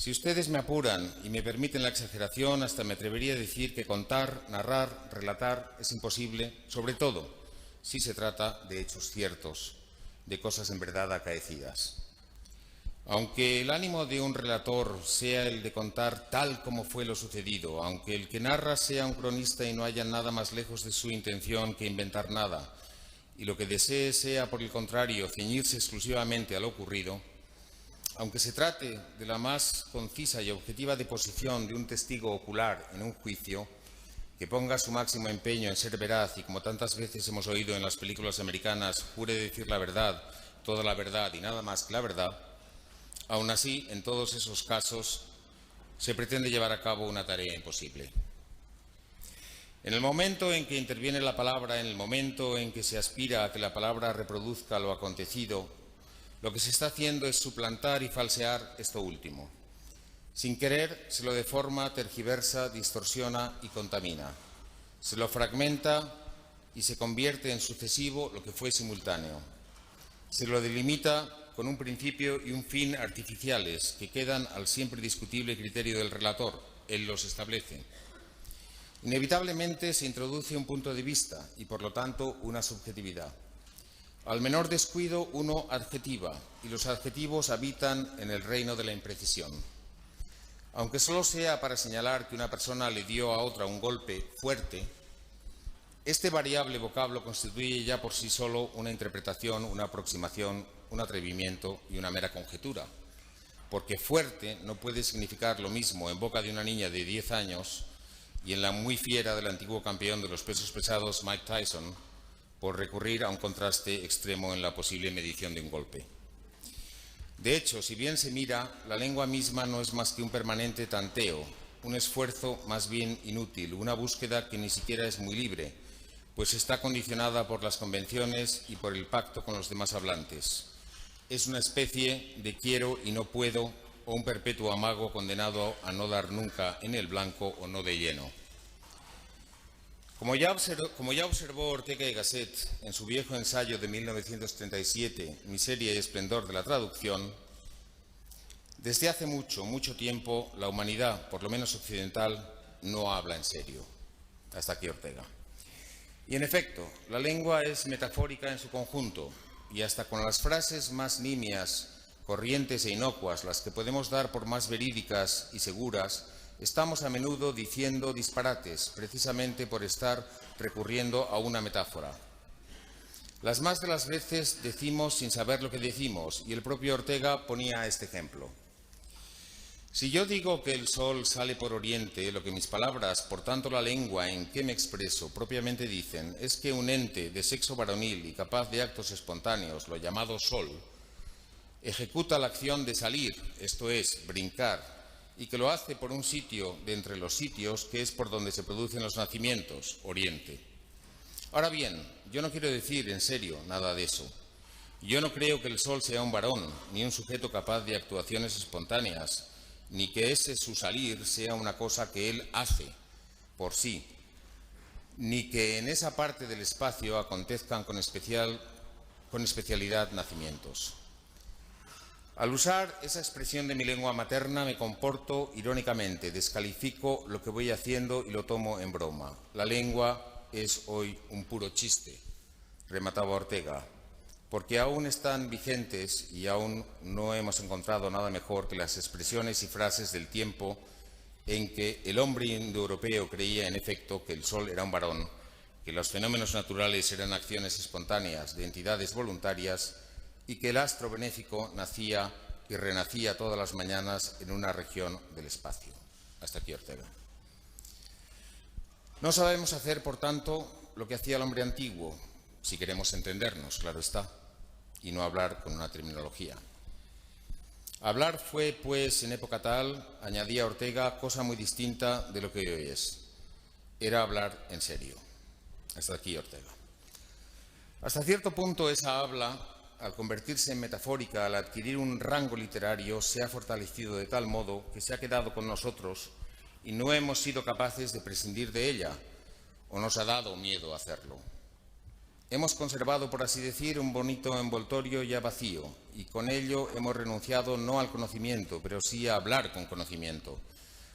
Si ustedes me apuran y me permiten la exageración, hasta me atrevería a decir que contar, narrar, relatar es imposible, sobre todo si se trata de hechos ciertos, de cosas en verdad acaecidas. Aunque el ánimo de un relator sea el de contar tal como fue lo sucedido, aunque el que narra sea un cronista y no haya nada más lejos de su intención que inventar nada, y lo que desee sea, por el contrario, ceñirse exclusivamente a lo ocurrido, aunque se trate de la más concisa y objetiva deposición de un testigo ocular en un juicio, que ponga su máximo empeño en ser veraz y, como tantas veces hemos oído en las películas americanas, jure decir la verdad, toda la verdad y nada más que la verdad, aún así, en todos esos casos, se pretende llevar a cabo una tarea imposible. En el momento en que interviene la palabra, en el momento en que se aspira a que la palabra reproduzca lo acontecido, lo que se está haciendo es suplantar y falsear esto último. Sin querer, se lo deforma, tergiversa, distorsiona y contamina. Se lo fragmenta y se convierte en sucesivo lo que fue simultáneo. Se lo delimita con un principio y un fin artificiales que quedan al siempre discutible criterio del relator. Él los establece. Inevitablemente se introduce un punto de vista y, por lo tanto, una subjetividad. Al menor descuido uno adjetiva y los adjetivos habitan en el reino de la imprecisión. Aunque solo sea para señalar que una persona le dio a otra un golpe fuerte, este variable vocablo constituye ya por sí solo una interpretación, una aproximación, un atrevimiento y una mera conjetura, porque fuerte no puede significar lo mismo en boca de una niña de 10 años y en la muy fiera del antiguo campeón de los pesos pesados Mike Tyson, por recurrir a un contraste extremo en la posible medición de un golpe. De hecho, si bien se mira, la lengua misma no es más que un permanente tanteo, un esfuerzo más bien inútil, una búsqueda que ni siquiera es muy libre, pues está condicionada por las convenciones y por el pacto con los demás hablantes. Es una especie de quiero y no puedo, o un perpetuo amago condenado a no dar nunca en el blanco o no de lleno. Como ya observó Ortega y Gasset en su viejo ensayo de 1937, Miseria y esplendor de la traducción, desde hace mucho, mucho tiempo, la humanidad, por lo menos occidental, no habla en serio. Hasta aquí Ortega. Y en efecto, la lengua es metafórica en su conjunto, y hasta con las frases más nimias, corrientes e inocuas, las que podemos dar por más verídicas y seguras, estamos a menudo diciendo disparates, precisamente por estar recurriendo a una metáfora. Las más de las veces decimos sin saber lo que decimos, y el propio Ortega ponía este ejemplo. Si yo digo que el sol sale por oriente, lo que mis palabras, por tanto la lengua en que me expreso, propiamente dicen, es que un ente de sexo varonil y capaz de actos espontáneos, lo llamado sol, ejecuta la acción de salir, esto es, brincar, y que lo hace por un sitio de entre los sitios que es por donde se producen los nacimientos, Oriente. Ahora bien, yo no quiero decir en serio nada de eso. Yo no creo que el sol sea un varón, ni un sujeto capaz de actuaciones espontáneas, ni que ese su salir sea una cosa que él hace por sí, ni que en esa parte del espacio acontezcan con especialidad nacimientos. Al usar esa expresión de mi lengua materna me comporto irónicamente, descalifico lo que voy haciendo y lo tomo en broma. La lengua es hoy un puro chiste, remataba Ortega, porque aún están vigentes y aún no hemos encontrado nada mejor que las expresiones y frases del tiempo en que el hombre indoeuropeo creía en efecto que el sol era un varón, que los fenómenos naturales eran acciones espontáneas de entidades voluntarias y que el astro benéfico nacía y renacía todas las mañanas en una región del espacio. Hasta aquí Ortega. No sabemos hacer, por tanto, lo que hacía el hombre antiguo, si queremos entendernos, claro está, y no hablar con una terminología. Hablar fue, pues, en época tal, añadía Ortega, cosa muy distinta de lo que hoy es. Era hablar en serio. Hasta aquí Ortega. Hasta cierto punto esa habla, al convertirse en metafórica, al adquirir un rango literario, se ha fortalecido de tal modo que se ha quedado con nosotros y no hemos sido capaces de prescindir de ella, o nos ha dado miedo hacerlo. Hemos conservado, por así decir, un bonito envoltorio ya vacío, y con ello hemos renunciado no al conocimiento, pero sí a hablar con conocimiento,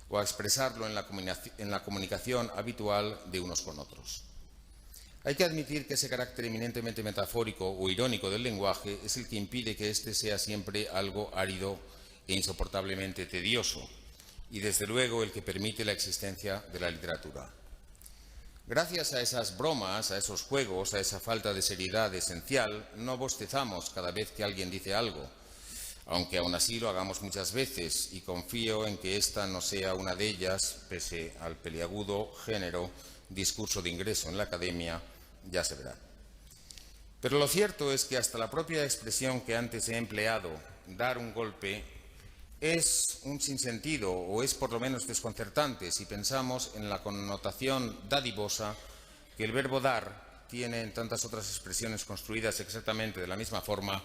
o a expresarlo en la comunicación habitual de unos con otros. Hay que admitir que ese carácter eminentemente metafórico o irónico del lenguaje es el que impide que éste sea siempre algo árido e insoportablemente tedioso, y desde luego el que permite la existencia de la literatura. Gracias a esas bromas, a esos juegos, a esa falta de seriedad esencial, no bostezamos cada vez que alguien dice algo, aunque aún así lo hagamos muchas veces, y confío en que esta no sea una de ellas, pese al peliagudo género discurso de ingreso en la academia, ya se verá. Pero lo cierto es que hasta la propia expresión que antes he empleado, dar un golpe, es un sinsentido o es por lo menos desconcertante si pensamos en la connotación dadivosa que el verbo dar tiene en tantas otras expresiones construidas exactamente de la misma forma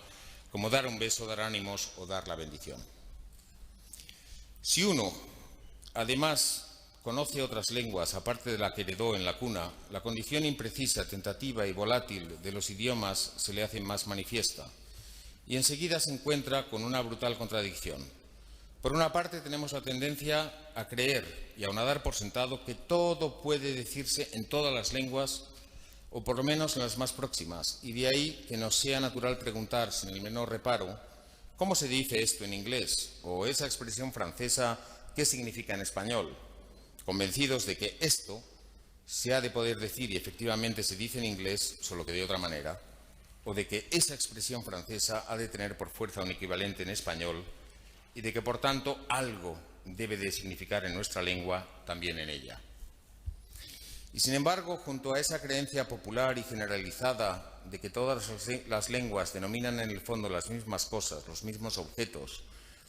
como dar un beso, dar ánimos o dar la bendición. Si uno, además, conoce otras lenguas aparte de la que heredó en la cuna, la condición imprecisa, tentativa y volátil de los idiomas se le hace más manifiesta y enseguida se encuentra con una brutal contradicción. Por una parte, tenemos la tendencia a creer y aun a dar por sentado que todo puede decirse en todas las lenguas, o por lo menos en las más próximas, y de ahí que nos sea natural preguntar, sin el menor reparo, ¿cómo se dice esto en inglés? O esa expresión francesa, ¿qué significa en español? Convencidos de que esto se ha de poder decir y efectivamente se dice en inglés, solo que de otra manera, o de que esa expresión francesa ha de tener por fuerza un equivalente en español, y de que, por tanto, algo debe de significar en nuestra lengua también en ella. Y, sin embargo, junto a esa creencia popular y generalizada de que todas las lenguas denominan en el fondo las mismas cosas, los mismos objetos,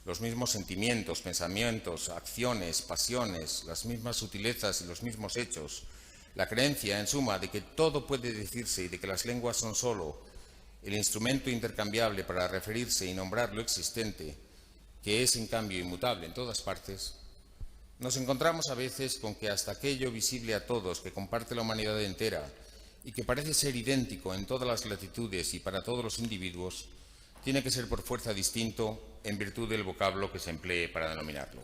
los mismos sentimientos, pensamientos, acciones, pasiones, las mismas sutilezas y los mismos hechos, la creencia, en suma, de que todo puede decirse y de que las lenguas son solo el instrumento intercambiable para referirse y nombrar lo existente, que es en cambio inmutable en todas partes, nos encontramos a veces con que hasta aquello visible a todos que comparte la humanidad entera y que parece ser idéntico en todas las latitudes y para todos los individuos, tiene que ser por fuerza distinto en virtud del vocablo que se emplee para denominarlo.